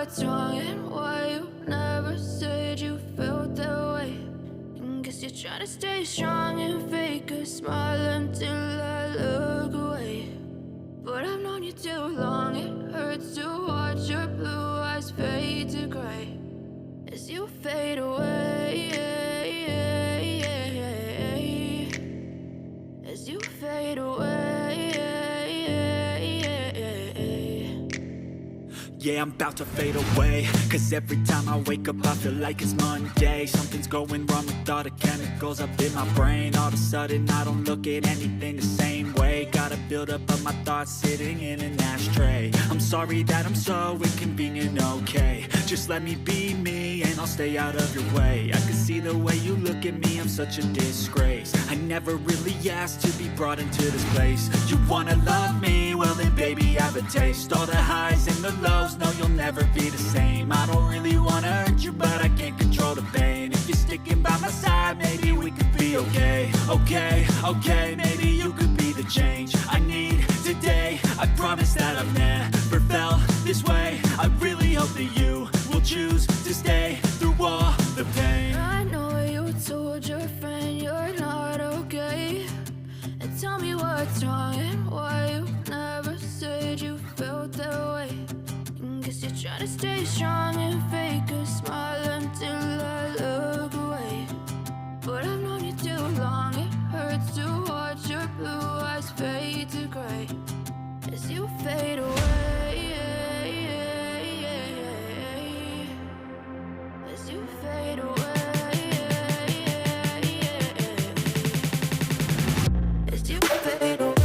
what's wrong and why you never said you felt that way. And guess you're trying to stay strong and fake a smile until I look away. But I've known you too long, it hurts to watch your blue eyes fade to gray as you fade away, as you fade away. Yeah, I'm about to fade away, cause every time I wake up I feel like it's Monday. Something's going wrong with all the chemicals up in my brain. All of a sudden I don't look at anything the same way. Got a buildup of my thoughts sitting in an ashtray. I'm sorry that I'm so inconvenient, okay. Just let me be me and I'll stay out of your way. I can see the way you look at me, I'm such a disgrace. I never really asked to be brought into this place. You wanna love me? Well then baby I have a taste. All the highs and the lows, no you'll never be the same. I don't really wanna hurt you but I can't control the pain. If you're sticking by my side maybe we could be okay. Okay, maybe you could be the change I need today. I promise that I've never felt this way. I really hope that you will choose to stay through all the pain. I know you told your friend you're not okay, and tell me what's wrong and why you never said you felt that way. And guess you're trying to stay strong and fake a smile until I look away. But I've known you too long, it hurts to watch your blue eyes fade to gray as you fade away, as you fade away, as you fade away.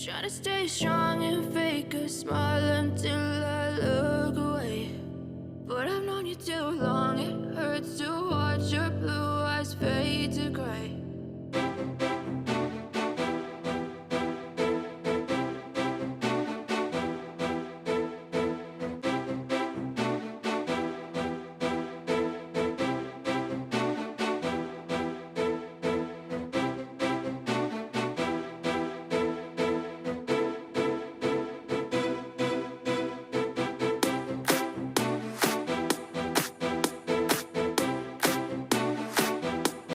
Try to stay strong and fake a smile until I look away. But I've known you too long, it hurts to watch your blue eyes fade to gray